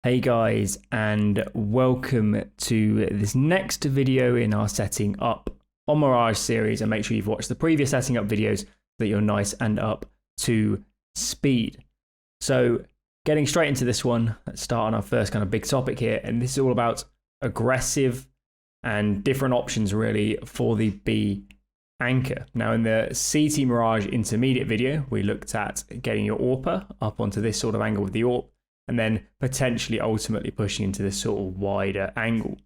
Hey guys, and welcome to this next video in our setting up on Mirage series. And make sure you've watched the previous setting up videos so that you're nice and up to speed. So getting straight into this one, let's start on our first kind of big topic here. And this is all about aggressive and different options really for the B anchor. Now in the CT Mirage intermediate video, we looked at getting your AWPer up onto this sort of angle with the AWP, and then potentially ultimately pushing into this sort of wider angle.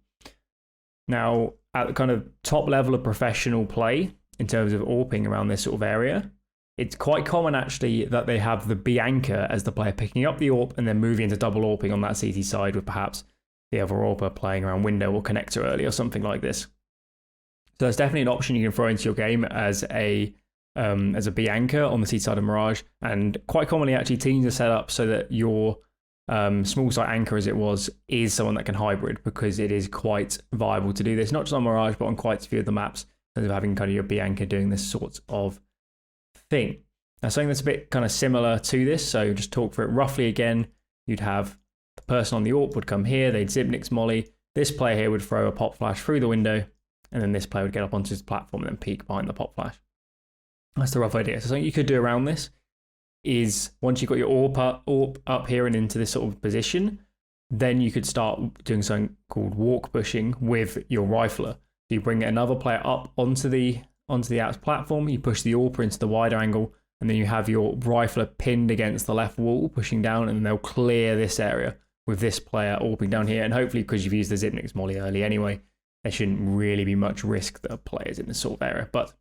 Now, at the kind of top level of professional play, in terms of AWPing around this sort of area, it's quite common actually that they have the B anchor as the player picking up the AWP and then moving into double AWPing on that CT side with perhaps the other AWPer playing around window or connector early or something like this. So that's definitely an option you can throw into your game as a B anchor on the CT side of Mirage. And quite commonly actually teams are set up so that your small site anchor, as it was, is someone that can hybrid, because it is quite viable to do this, not just on Mirage but on quite a few of the maps, in terms of having kind of your B anchor doing this sort of thing. Now something that's a bit kind of similar to this, so just talk for it roughly again, you'd have the person on the AWP would come here, they'd Zipnix molly, this player here would throw a pop flash through the window, and then this player would get up onto his platform and then peek behind the pop flash. That's the rough idea. So something you could do around this is, once you've got your AWP up here and into this sort of position, then you could start doing something called walk pushing with your rifler. So you bring another player up onto the app's platform, you push the AWPer into the wider angle, and then you have your rifler pinned against the left wall, pushing down, and they'll clear this area with this player AWPing down here. And hopefully, because you've used the Zipnix molly early anyway, there shouldn't really be much risk that a player's in this sort of area. But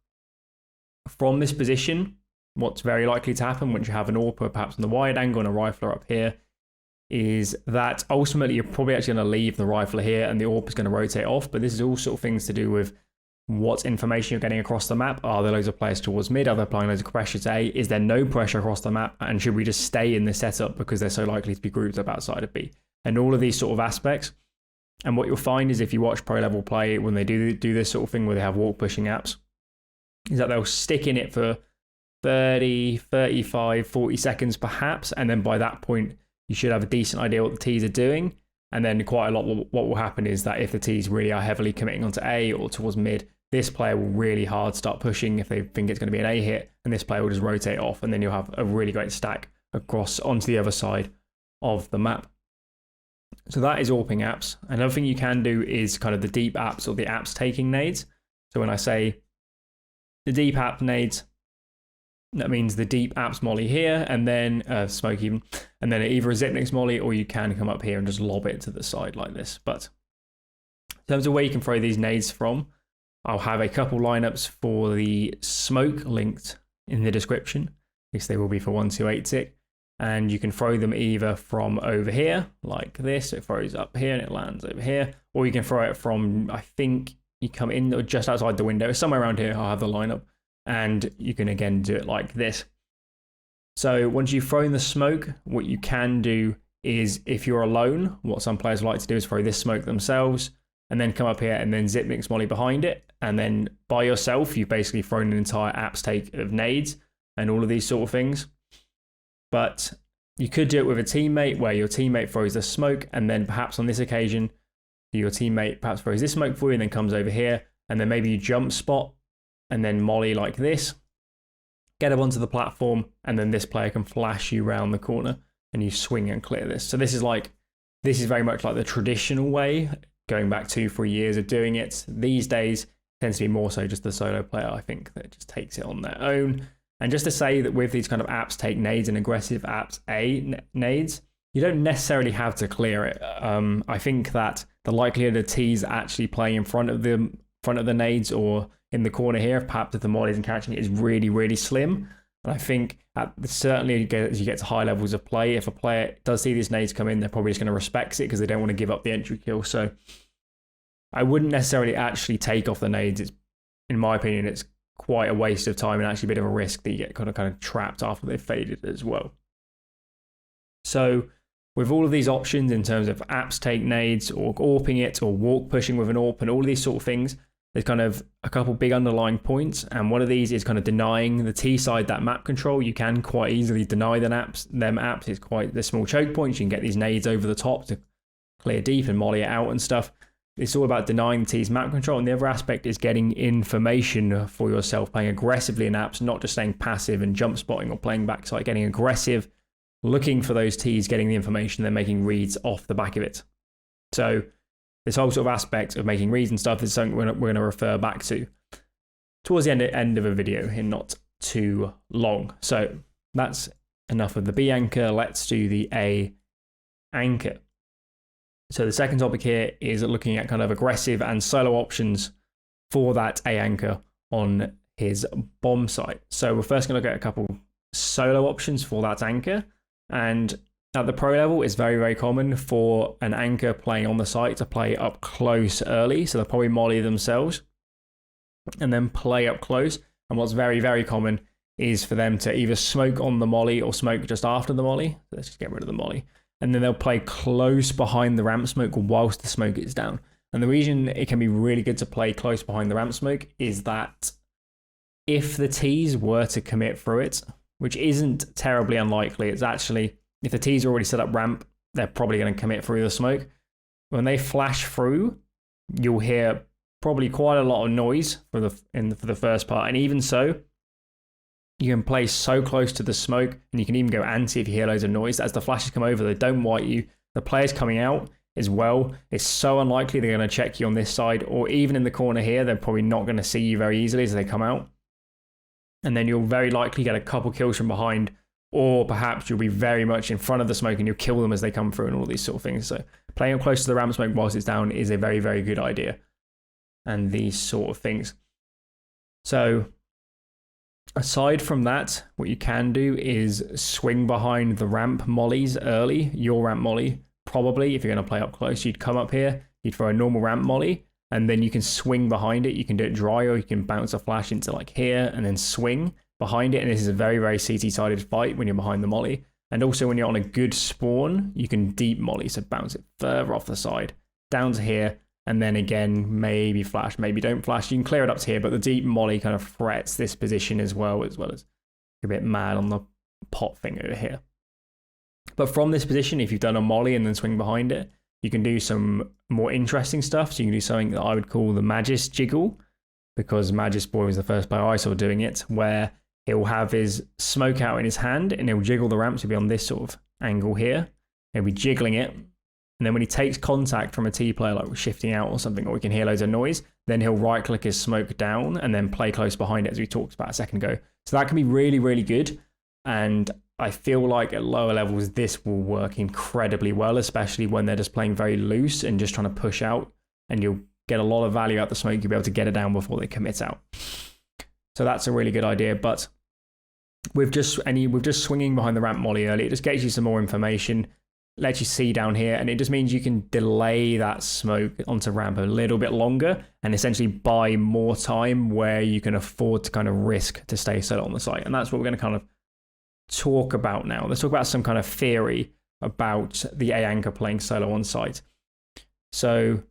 from this position, what's very likely to happen once you have an AWPer perhaps on the wide angle and a rifler up here is that ultimately you're probably actually going to leave the rifler here and the AWP is going to rotate off. But this is all sort of things to do with what information you're getting across the map. Are there loads of players towards mid? Are they applying loads of pressure to A? Is there no pressure across the map? And should we just stay in this setup because they're so likely to be grouped up outside of B? And all of these sort of aspects. And what you'll find is, if you watch pro level play, when they do this sort of thing where they have walk pushing apps, is that they'll stick in it for 30, 35, 40 seconds perhaps, and then by that point you should have a decent idea what the T's are doing. And then quite a lot what will happen is that if the T's really are heavily committing onto A or towards mid, this player will really hard start pushing if they think it's going to be an A hit, and this player will just rotate off, and then you'll have a really great stack across onto the other side of the map. So that is AWPing apps. Another thing you can do is kind of the deep apps or the apps taking nades. So when I say the deep app nades, that means the deep apps molly here, and then smoke even, and then either a Zipnix molly, or you can come up here and just lob it to the side like this. But in terms of where you can throw these nades from, I'll have a couple lineups for the smoke linked in the description, because they will be for 128 tick. And you can throw them either from over here, like this, it throws up here and it lands over here, or you can throw it from, I think you come in or just outside the window, somewhere around here. I'll have the lineup, and you can again do it like this. So once you've thrown the smoke, what you can do is, if you're alone, what some players like to do is throw this smoke themselves, and then come up here and then Zipnix molly behind it, and then by yourself, you've basically thrown an entire apps take of nades and all of these sort of things. But you could do it with a teammate, where your teammate throws the smoke, and then perhaps on this occasion, your teammate perhaps throws this smoke for you and then comes over here, and then maybe you jump spot and then molly like this, get up onto the platform, and then this player can flash you round the corner and you swing and clear this. So this is very much like the traditional way, going back 2-3 years of doing it. These days, it tends to be more so just the solo player, I think, that just takes it on their own. And just to say that with these kind of apps take nades and aggressive apps A nades, you don't necessarily have to clear it. I think that the likelihood of T's actually playing in front of the nades or in the corner here, perhaps if the molly isn't catching it, is really, really slim. And I think certainly as you get to high levels of play, if a player does see these nades come in, they're probably just going to respect it because they don't want to give up the entry kill. So I wouldn't necessarily actually take off the nades. In my opinion, it's quite a waste of time and actually a bit of a risk that you get kind of trapped after they've faded as well. So with all of these options in terms of apps take nades or AWPing it or walk pushing with an AWP and all of these sort of things, there's kind of a couple big underlying points, and one of these is kind of denying the T side that map control. You can quite easily deny them apps. It's quite the small choke points. You can get these nades over the top to clear deep and molly it out and stuff. It's all about denying the T's map control, and the other aspect is getting information for yourself, playing aggressively in apps, not just staying passive and jump spotting or playing backside, getting aggressive, looking for those T's, getting the information, then making reads off the back of it. So this whole sort of aspect of making reads and stuff is something we're going to refer back to towards the end of a video in not too long. So that's enough of the B anchor. Let's do the A anchor. So the second topic here is looking at kind of aggressive and solo options for that A anchor on his bomb site. So we're first going to look at a couple solo options for that anchor. And at the pro level, it's very, very common for an anchor playing on the site to play up close early. So they'll probably molly themselves and then play up close. And what's very, very common is for them to either smoke on the molly or smoke just after the molly. Let's just get rid of the molly. And then they'll play close behind the ramp smoke whilst the smoke is down. And the reason it can be really good to play close behind the ramp smoke is that if the T's were to commit through it, which isn't terribly unlikely, it's actually, if the T's are already set up ramp, they're probably going to commit through the smoke. When they flash through, you'll hear probably quite a lot of noise for the first part. And even so, you can play so close to the smoke, and you can even go anti if you hear loads of noise. As the flashes come over, they don't white you. The players coming out as well, it's so unlikely they're going to check you on this side, or even in the corner here, they're probably not going to see you very easily as they come out. And then you'll very likely get a couple kills from behind, or perhaps you'll be very much in front of the smoke and you'll kill them as they come through and all these sort of things. So playing up close to the ramp smoke whilst it's down is a very, very good idea. And these sort of things. So aside from that, what you can do is swing behind the ramp mollies early. Your ramp molly, probably, if you're going to play up close, you'd come up here, you'd throw a normal ramp molly, and then you can swing behind it. You can do it dry, or you can bounce a flash into like here and then swing behind it. And this is a very, very CT-sided fight when you're behind the molly. And also when you're on a good spawn, you can deep molly, so bounce it further off the side, down to here, and then again, maybe flash, maybe don't flash. You can clear it up to here, but the deep molly kind of threats this position as well as a bit mad on the pot thing over here. But from this position, if you've done a molly and then swing behind it, you can do some more interesting stuff. So you can do something that I would call the Magis jiggle, because Magis Boy was the first player I saw doing it, where he'll have his smoke out in his hand and he'll jiggle the ramp to be on this sort of angle here. He'll be jiggling it. And then when he takes contact from a T player, like shifting out or something, or we can hear loads of noise, then he'll right click his smoke down and then play close behind it, as we talked about a second ago. So that can be really, really good. And I feel like at lower levels, this will work incredibly well, especially when they're just playing very loose and just trying to push out, and you'll get a lot of value out the smoke. You'll be able to get it down before they commit out. So that's a really good idea. But with just swinging behind the ramp molly early, it just gets you some more information, lets you see down here, and it just means you can delay that smoke onto ramp a little bit longer and essentially buy more time where you can afford to kind of risk to stay solo on the site. And that's what we're going to kind of talk about now. Let's talk about some kind of theory about the A anchor playing solo on site. So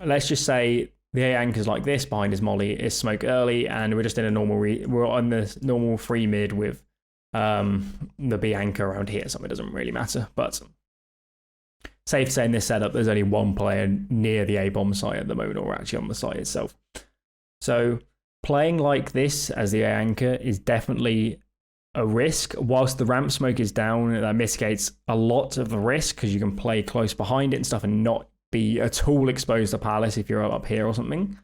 let's just say the A anchor's like this behind his molly, is smoke early, and we're just in a normal we're on the normal free mid with the B anchor around here. Something doesn't really matter, but safe to say in this setup there's only one player near the A bomb site at the moment, or actually on the site itself. So playing like this as the A anchor is definitely a risk. Whilst the ramp smoke is down, that mitigates a lot of the risk because you can play close behind it and stuff and not be at all exposed to Palace if you're up here or something.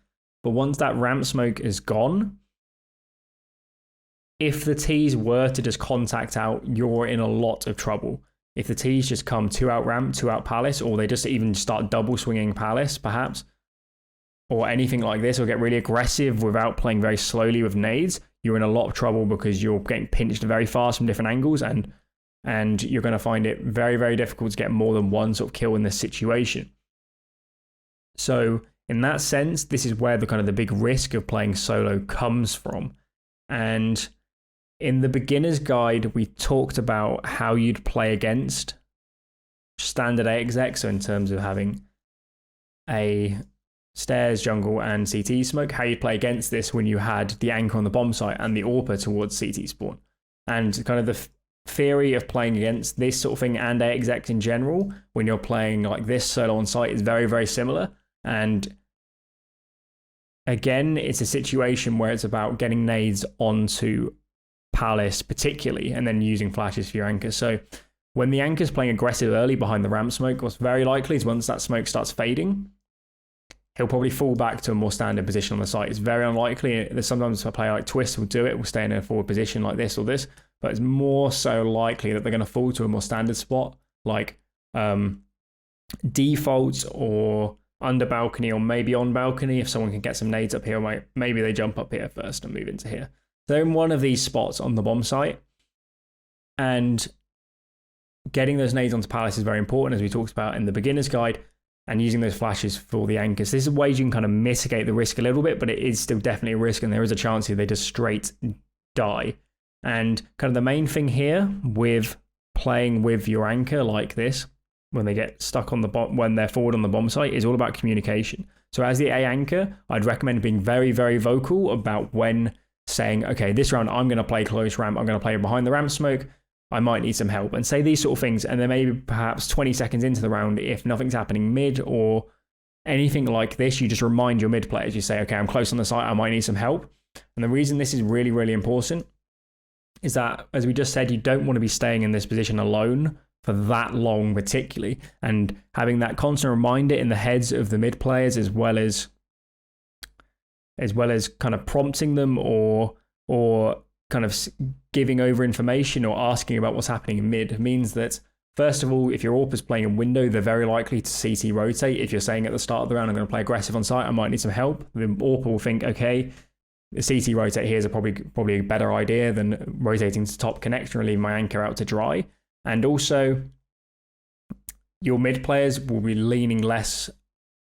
But once that ramp smoke is gone, if the T's were to just contact out, you're in a lot of trouble. If the T's just come 2 out ramp, 2 out Palace, or they just even start double swinging Palace perhaps, or anything like this, or get really aggressive without playing very slowly with nades, you're in a lot of trouble because you're getting pinched very fast from different angles, and you're going to find it very, very difficult to get more than one sort of kill in this situation. So in that sense, this is where the kind of the big risk of playing solo comes from. And in the beginner's guide, we talked about how you'd play against standard A exec. So in terms of having a stairs, jungle, and CT smoke, how you play against this when you had the anchor on the bomb site and the AWPer towards CT spawn. And kind of the theory of playing against this sort of thing and execs in general, when you're playing like this solo on site, is very, very similar. And again, it's a situation where it's about getting nades onto Palace particularly, and then using flashes for your anchor. So when the anchor's playing aggressive early behind the ramp smoke, what's very likely is once that smoke starts fading, he'll probably fall back to a more standard position on the site. It's very unlikely. There's sometimes a player like Twist will do it, will stay in a forward position like this or this, but it's more so likely that they're going to fall to a more standard spot, like defaults or under balcony, or maybe on balcony if someone can get some nades up here. Maybe they jump up here first and move into here. They're in one of these spots on the bomb site, and getting those nades onto Palace is very important, as we talked about in the beginner's guide, and using those flashes for the anchors. This is ways you can kind of mitigate the risk a little bit, but it is still definitely a risk, and there is a chance here they just straight die. And kind of the main thing here with playing with your anchor like this, when they get stuck on the bomb, when they're forward on the bomb site, is all about communication. So as the A anchor, I'd recommend being very, very vocal about when saying, okay, this round I'm going to play close ramp, I'm going to play behind the ramp smoke, I might need some help, and say these sort of things. And then maybe perhaps 20 seconds into the round, if nothing's happening mid or anything like this, you just remind your mid players. You say, okay, I'm close on the site, I might need some help. And the reason this is really, really important is that, as we just said, you don't want to be staying in this position alone for that long particularly, and having that constant reminder in the heads of the mid players, as well as kind of prompting them or kind of giving over information or asking about what's happening in mid, means that, first of all, if your AWP is playing in window, they're very likely to CT rotate. If you're saying at the start of the round, I'm going to play aggressive on site, I might need some help, the AWP will think, okay, the CT rotate here is probably a better idea than rotating to top connector and leaving my anchor out to dry. And also, your mid players will be leaning less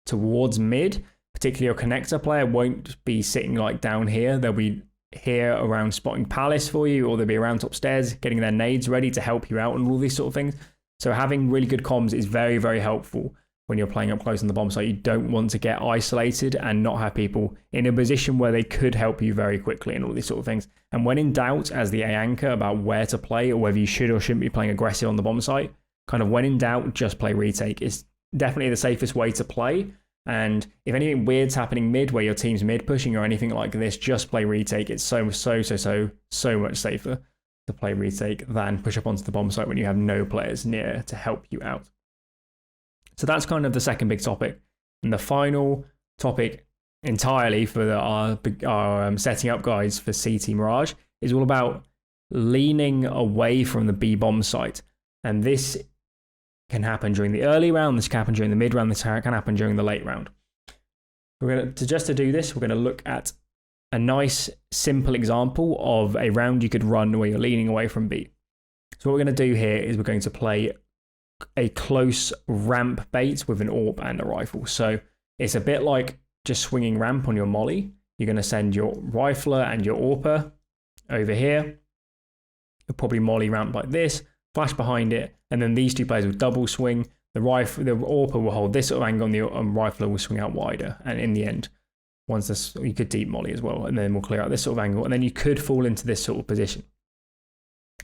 towards mid, particularly your connector player won't be sitting like down here. They'll be here around spotting Palace for you, or they'll be around top stairs getting their nades ready to help you out and all these sort of things. So having really good comms is very, very helpful when you're playing up close on the bomb site. You don't want to get isolated and not have people in a position where they could help you very quickly and all these sort of things. And when in doubt, as the A anchor, about where to play or whether you should or shouldn't be playing aggressive on the bomb site, kind of when in doubt, just play retake. It's definitely the safest way to play. And if anything weird's happening mid, where your team's mid pushing or anything like this, just play retake. It's so much safer to play retake than push up onto the bomb site when you have no players near to help you out. So that's kind of the second big topic. And the final topic entirely for our setting up guides for CT Mirage is all about leaning away from the B bomb site. And this can happen during the early round, this can happen during the mid round, this can happen during the late round. Just to do this, we're going to look at a nice simple example of a round you could run where you're leaning away from B. So what we're going to do here is we're going to play a close ramp bait with an AWP and a rifle. So it's a bit like just swinging ramp on your molly. You're going to send your rifler and your AWPer over here. You'll probably molly ramp like this, flash behind it, and then these two players will double swing. The AWPer will hold this sort of angle, and the rifler will swing out wider. And in the end, once this, you could deep molly as well, and then we'll clear out this sort of angle, and then you could fall into this sort of position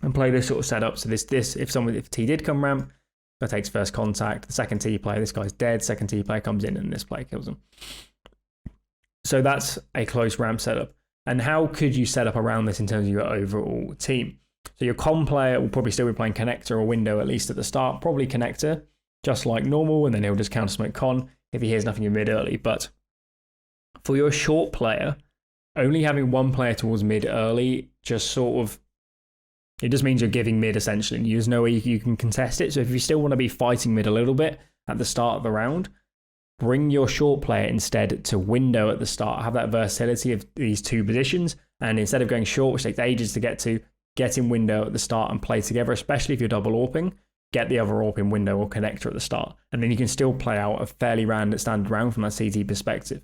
and play this sort of setup. So this if T did come ramp, that takes first contact. The second T player, this guy's dead. Second T player comes in and this player kills him. So that's a close ramp setup. And how could you set up around this in terms of your overall team? So your com player will probably still be playing connector or window, at least at the start. Probably connector, just like normal, and then he'll just counter smoke con if he hears nothing in mid early. But for your short player, only having one player towards mid early just sort of, it just means you're giving mid essentially, and there's no way you can contest it. So if you still want to be fighting mid a little bit at the start of the round, bring your short player instead to window at the start. Have that versatility of these two positions, and instead of going short, which takes ages to get to, get in window at the start and play together, especially if you're double AWPing. Get the other AWP in window or connector at the start, and then you can still play out a fairly standard round from that CT perspective.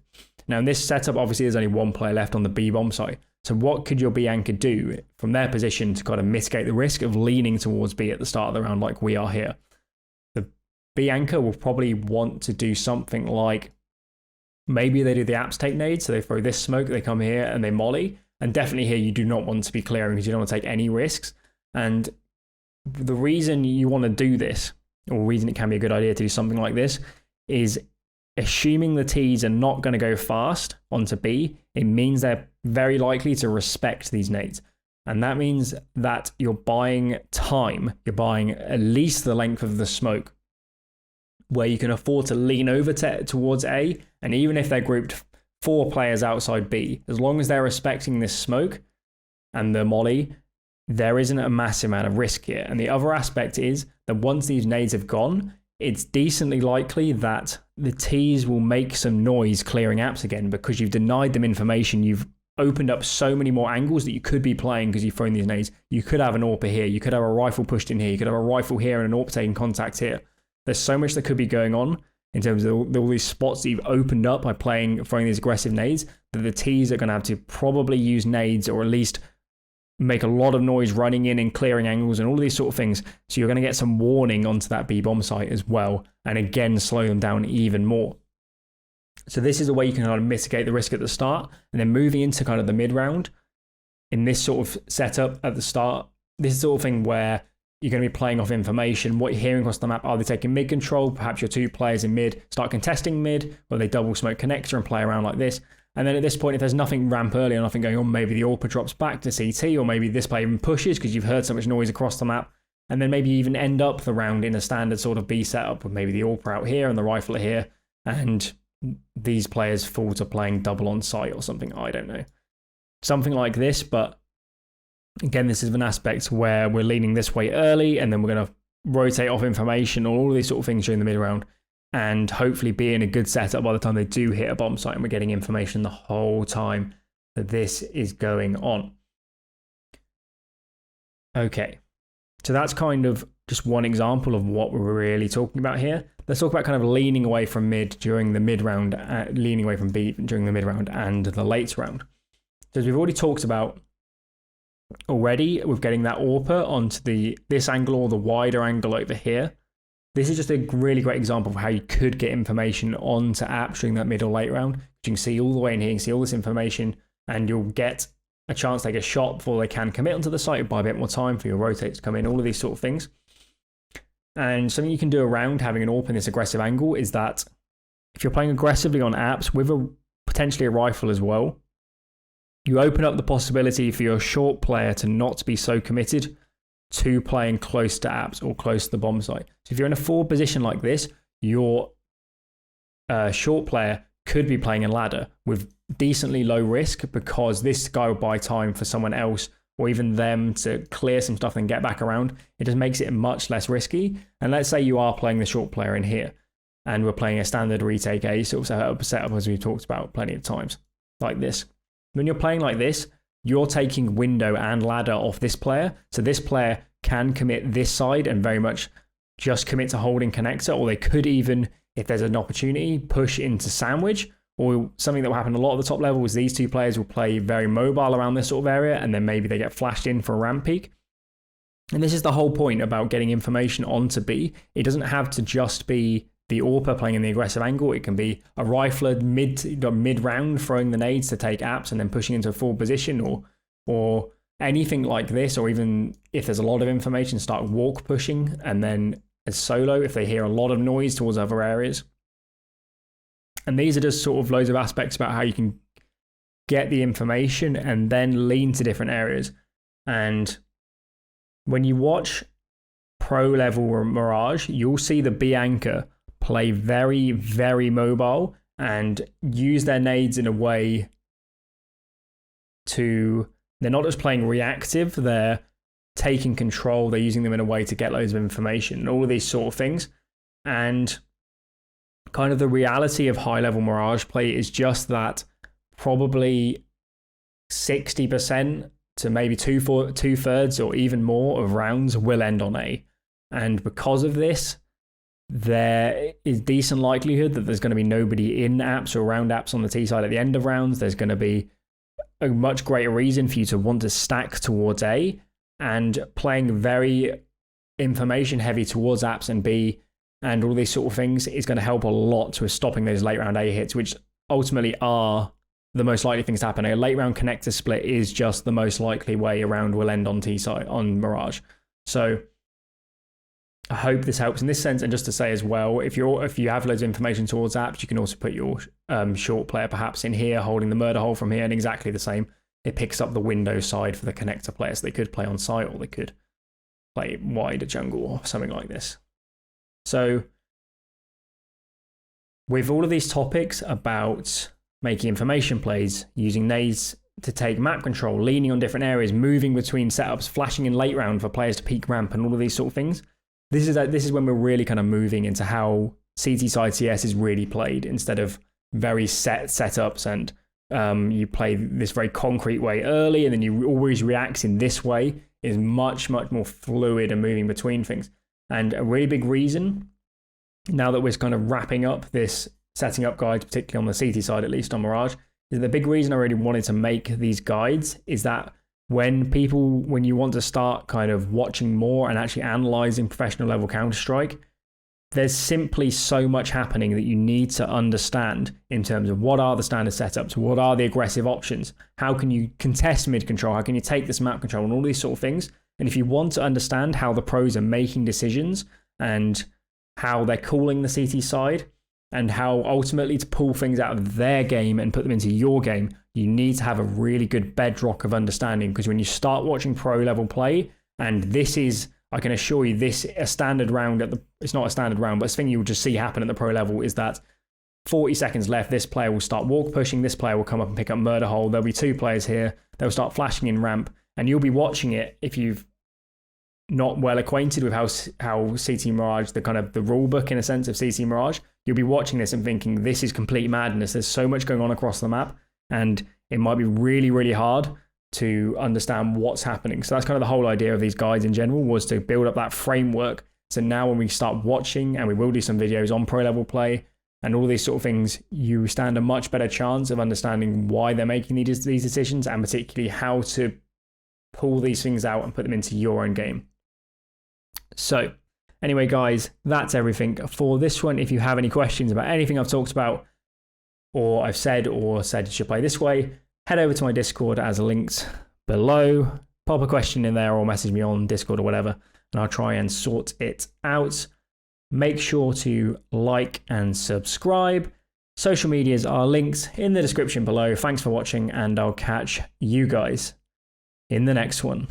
Now in this setup, obviously there's only one player left on the B bomb site. So what could your B anchor do from their position to kind of mitigate the risk of leaning towards B at the start of the round like we are here? The B anchor will probably want to do something like Maybe they do the apps take nade, so they throw this smoke, they come here and they molly. And definitely here you do not want to be clearing because you don't want to take any risks. And the reason you want to do this, or the reason it can be a good idea to do something like this, is assuming the T's are not going to go fast onto B, it means they're very likely to respect these nades. And that means that you're buying time. You're buying at least the length of the smoke where you can afford to lean over towards A. And even if they're grouped 4 players outside B, as long as they're respecting this smoke and the molly, there isn't a massive amount of risk here. And the other aspect is that once these nades have gone, it's decently likely that the T's will make some noise clearing apps again because you've denied them information. You've opened up so many more angles that you could be playing because you've thrown these nades. You could have an AWPer here. You could have a rifle pushed in here. You could have a rifle here and an AWP taking contact here. There's so much that could be going on in terms of all these spots that you've opened up by throwing these aggressive nades that the T's are going to have to probably use nades or at least make a lot of noise running in and clearing angles and all of these sort of things. So you're going to get some warning onto that B bomb site as well. And again, slow them down even more. So this is a way you can kind of mitigate the risk at the start. And then moving into kind of the mid round in this sort of setup at the start, this is the sort of thing where you're going to be playing off information. What you're hearing across the map, are they taking mid control? Perhaps your 2 players in mid start contesting mid, or they double smoke connector and play around like this. And then at this point, if there's nothing ramp early or nothing going on, maybe the AWPer drops back to CT, or maybe this player even pushes because you've heard so much noise across the map. And then maybe you even end up the round in a standard sort of B setup with maybe the AWPer out here and the rifle here. And these players fall to playing double on site or something. I don't know. Something like this, but again, this is an aspect where we're leaning this way early and then we're going to rotate off information or all of these sort of things during the mid round and hopefully be in a good setup by the time they do hit a bomb site and we're getting information the whole time that this is going on. Okay, so that's kind of just one example of what we're really talking about here. Let's talk about kind of leaning away from mid during the mid round, leaning away from B during the mid round and the late round. So as we've already talked about already with getting that AWPer onto this angle or the wider angle over here, this is just a really great example of how you could get information onto apps during that mid or late round. You can see all the way in here, you can see all this information, and you'll get a chance to take a shot before they can commit onto the site, buy a bit more time for your rotate to come in, all of these sort of things. And something you can do around having an AWP in this aggressive angle is that if you're playing aggressively on apps with potentially a rifle as well, you open up the possibility for your short player to not be so committed to playing close to apps or close to the bomb site. So if you're in a forward position like this, your short player could be playing a ladder with decently low risk because this guy will buy time for someone else or even them to clear some stuff and get back around. It just makes it much less risky. And let's say you are playing the short player in here and we're playing a standard retake A sort of setup as we've talked about plenty of times like this. When you're playing like this, you're taking window and ladder off this player. So this player can commit this side and very much just commit to holding connector, or they could even, if there's an opportunity, push into sandwich. Or something that will happen a lot at the top level is these 2 players will play very mobile around this sort of area and then maybe they get flashed in for a ramp peak. And this is the whole point about getting information onto B. It doesn't have to just be the AWPer playing in the aggressive angle. It can be a rifler mid-round throwing the nades to take apps and then pushing into a full position or anything like this, or even if there's a lot of information, start walk pushing and then as solo if they hear a lot of noise towards other areas. And these are just sort of loads of aspects about how you can get the information and then lean to different areas. And when you watch pro level Mirage, you'll see the B anchor play very, very mobile and use their nades in a way to, they're not just playing reactive, they're taking control, they're using them in a way to get loads of information and all of these sort of things. And kind of the reality of high level Mirage play is just that probably 60% to maybe two-thirds or even more of rounds will end on A. And because of this, there is decent likelihood that there's going to be nobody in apps or around apps on the T side at the end of rounds. There's going to be a much greater reason for you to want to stack towards A, and playing very information heavy towards apps and B and all these sort of things is going to help a lot with stopping those late round A hits, which ultimately are the most likely things to happen. A late round connector split is just the most likely way a round will end on T side on Mirage. So I hope this helps in this sense. And just to say as well, if you have loads of information towards apps, you can also put your short player perhaps in here, holding the murder hole from here, and exactly the same. It picks up the window side for the connector players. So they could play on site, or they could play wide jungle or something like this. So with all of these topics about making information plays, using nades to take map control, leaning on different areas, moving between setups, flashing in late round for players to peek ramp, and all of these sort of things, this is when we're really kind of moving into how CT side CS is really played, instead of very set setups and you play this very concrete way early and then you always react in this way. Is much, much more fluid and moving between things. And a really big reason, now that we're kind of wrapping up this setting up guides, particularly on the CT side, at least on Mirage, is the big reason I really wanted to make these guides is that when you want to start kind of watching more and actually analyzing professional level Counter-Strike, there's simply so much happening that you need to understand in terms of what are the standard setups, what are the aggressive options, how can you contest mid control, how can you take this map control, and all these sort of things. And if you want to understand how the pros are making decisions and how they're calling the CT side and how ultimately to pull things out of their game and put them into your game, you need to have a really good bedrock of understanding, because when you start watching pro level play, and this is, I can assure you, this a standard round it's not a standard round, but it's a thing you'll just see happen at the pro level is that 40 seconds left, this player will start walk pushing, this player will come up and pick up murder hole, there'll be two players here, they'll start flashing in ramp, and you'll be watching it if you've not well acquainted with how CT Mirage, the kind of the rule book in a sense of CT Mirage, you'll be watching this and thinking this is complete madness. There's so much going on across the map, and it might be really, really hard to understand what's happening. So that's kind of the whole idea of these guides in general, was to build up that framework. So now when we start watching, and we will do some videos on pro level play and all these sort of things, you stand a much better chance of understanding why they're making these decisions, and particularly how to pull these things out and put them into your own game. So anyway, guys, that's everything for this one. If you have any questions about anything I've talked about or I've said you should play this way, head over to my Discord as linked below. Pop a question in there or message me on Discord or whatever, and I'll try and sort it out. Make sure to like and subscribe. Social medias are linked in the description below. Thanks for watching, and I'll catch you guys in the next one.